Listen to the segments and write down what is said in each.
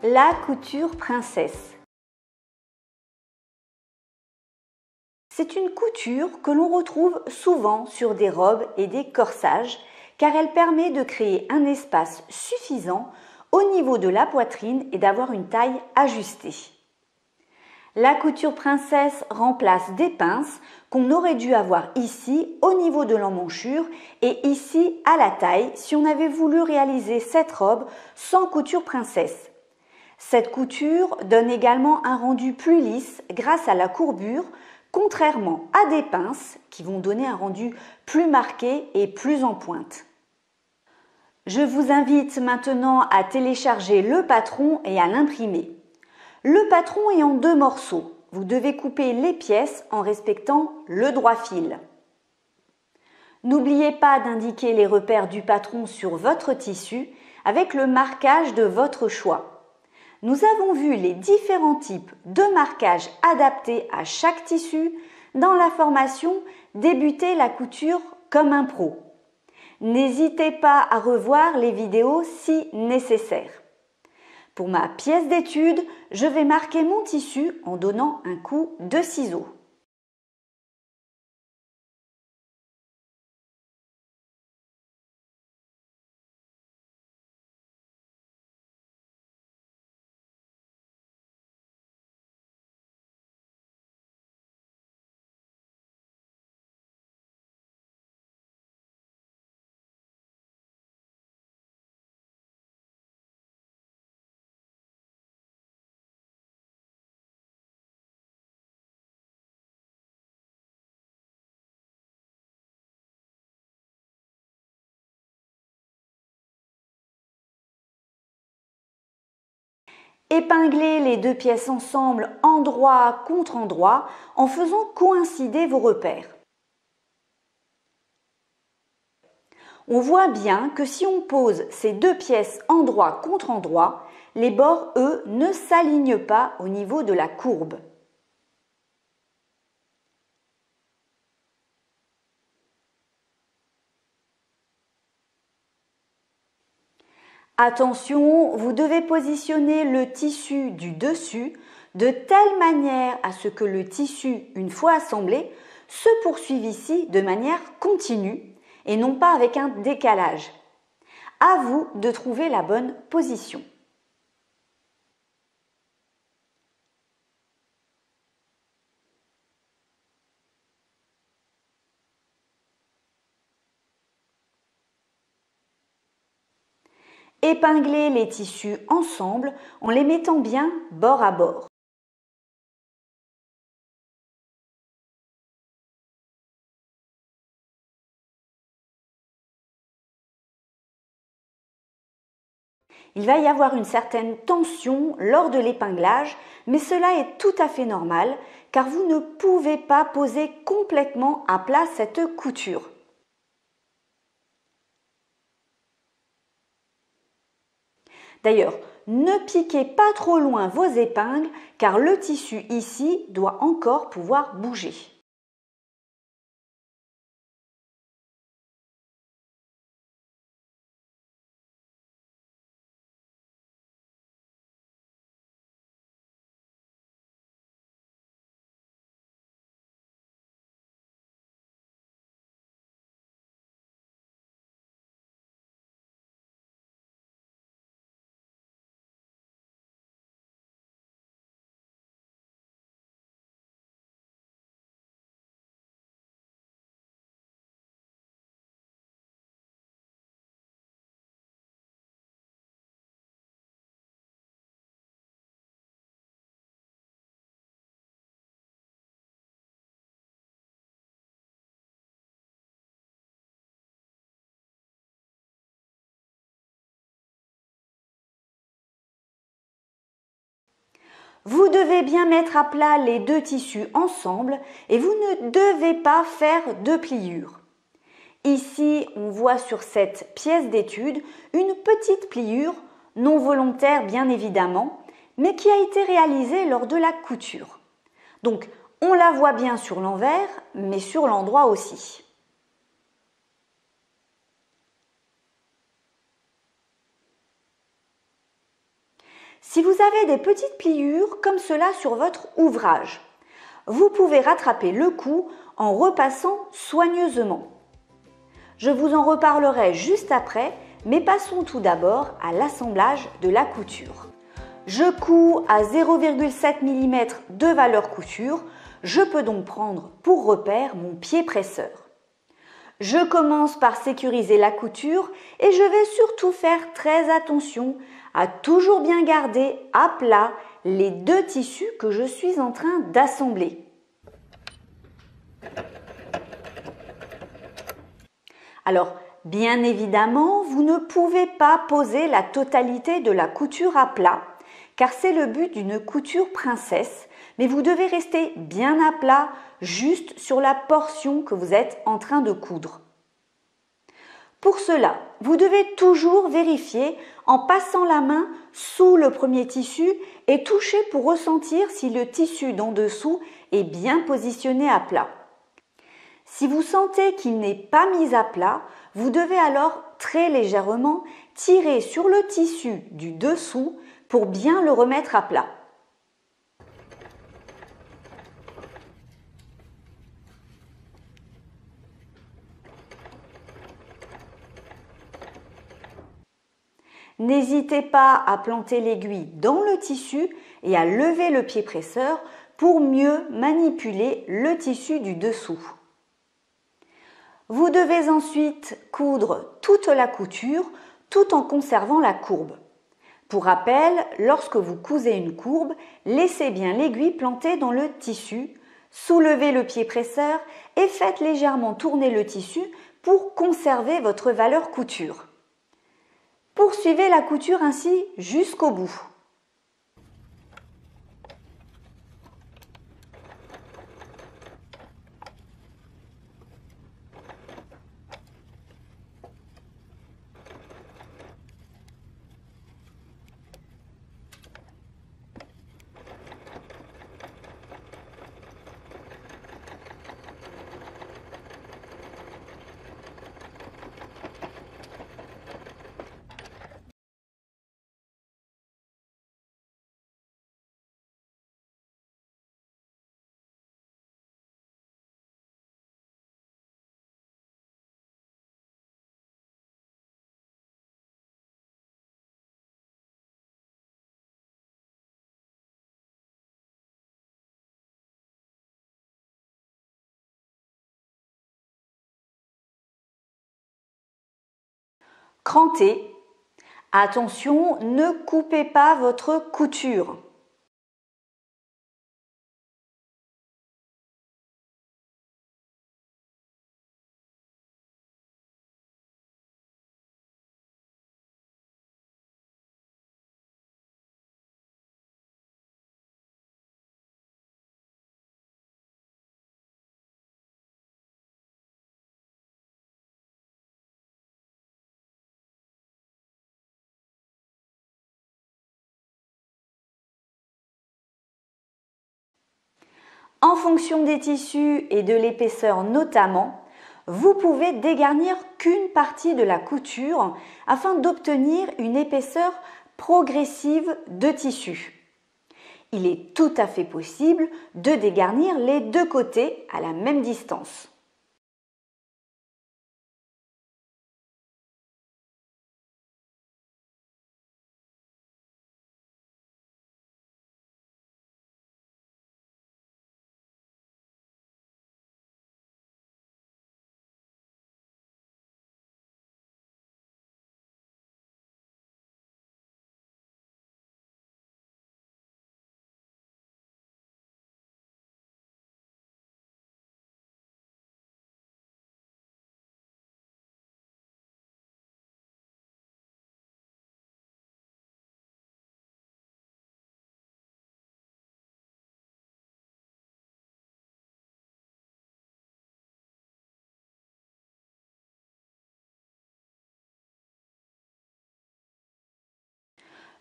La couture princesse. C'est une couture que l'on retrouve souvent sur des robes et des corsages car elle permet de créer un espace suffisant au niveau de la poitrine et d'avoir une taille ajustée. La couture princesse remplace des pinces qu'on aurait dû avoir ici au niveau de l'emmanchure et ici à la taille si on avait voulu réaliser cette robe sans couture princesse. Cette couture donne également un rendu plus lisse grâce à la courbure, contrairement à des pinces qui vont donner un rendu plus marqué et plus en pointe. Je vous invite maintenant à télécharger le patron et à l'imprimer. Le patron est en 2 morceaux. Vous devez couper les pièces en respectant le droit fil. N'oubliez pas d'indiquer les repères du patron sur votre tissu avec le marquage de votre choix. Nous avons vu les différents types de marquages adaptés à chaque tissu dans la formation Débuter la couture comme un pro. N'hésitez pas à revoir les vidéos si nécessaire. Pour ma pièce d'étude, je vais marquer mon tissu en donnant un coup de ciseau. Épinglez les 2 pièces ensemble endroit contre endroit en faisant coïncider vos repères. On voit bien que si on pose ces 2 pièces endroit contre endroit, les bords, eux, ne s'alignent pas au niveau de la courbe. Attention, vous devez positionner le tissu du dessus de telle manière à ce que le tissu, une fois assemblé, se poursuive ici de manière continue et non pas avec un décalage. À vous de trouver la bonne position. Épinglez les tissus ensemble en les mettant bien bord à bord. Il va y avoir une certaine tension lors de l'épinglage, mais cela est tout à fait normal car vous ne pouvez pas poser complètement à plat cette couture. D'ailleurs, ne piquez pas trop loin vos épingles car le tissu ici doit encore pouvoir bouger. Vous devez bien mettre à plat les 2 tissus ensemble et vous ne devez pas faire de pliure. Ici, on voit sur cette pièce d'étude une petite pliure, non volontaire bien évidemment, mais qui a été réalisée lors de la couture. Donc, on la voit bien sur l'envers, mais sur l'endroit aussi. Si vous avez des petites pliures comme cela sur votre ouvrage, vous pouvez rattraper le coup en repassant soigneusement. Je vous en reparlerai juste après, mais passons tout d'abord à l'assemblage de la couture. Je couds à 0,7 mm de valeur couture, je peux donc prendre pour repère mon pied presseur. Je commence par sécuriser la couture et je vais surtout faire très attention à toujours bien garder à plat les deux tissus que je suis en train d'assembler. Alors, bien évidemment, vous ne pouvez pas poser la totalité de la couture à plat, car c'est le but d'une couture princesse, mais vous devez rester bien à plat, juste sur la portion que vous êtes en train de coudre. Pour cela, vous devez toujours vérifier en passant la main sous le premier tissu et toucher pour ressentir si le tissu d'en dessous est bien positionné à plat. Si vous sentez qu'il n'est pas mis à plat, vous devez alors très légèrement tirer sur le tissu du dessous pour bien le remettre à plat. N'hésitez pas à planter l'aiguille dans le tissu et à lever le pied presseur pour mieux manipuler le tissu du dessous. Vous devez ensuite coudre toute la couture tout en conservant la courbe. Pour rappel, lorsque vous cousez une courbe, laissez bien l'aiguille plantée dans le tissu, soulevez le pied presseur et faites légèrement tourner le tissu pour conserver votre valeur couture. Poursuivez la couture ainsi jusqu'au bout. Crantez. Attention, ne coupez pas votre couture. En fonction des tissus et de l'épaisseur notamment, vous pouvez dégarnir qu'une partie de la couture afin d'obtenir une épaisseur progressive de tissu. Il est tout à fait possible de dégarnir les deux côtés à la même distance.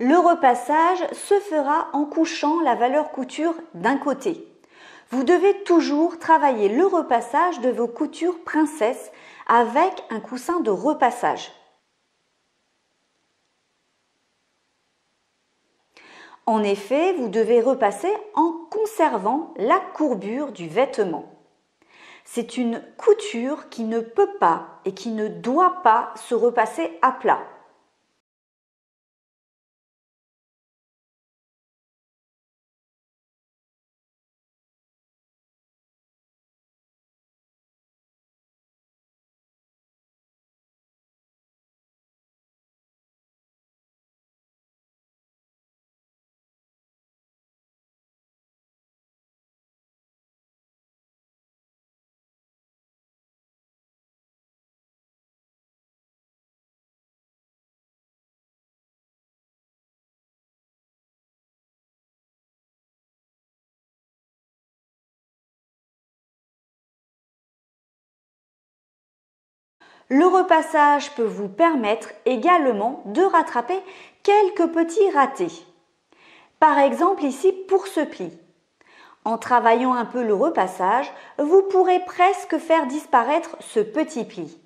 Le repassage se fera en couchant la valeur couture d'un côté. Vous devez toujours travailler le repassage de vos coutures princesses avec un coussin de repassage. En effet, vous devez repasser en conservant la courbure du vêtement. C'est une couture qui ne peut pas et qui ne doit pas se repasser à plat. Le repassage peut vous permettre également de rattraper quelques petits ratés. Par exemple ici pour ce pli. En travaillant un peu le repassage, vous pourrez presque faire disparaître ce petit pli.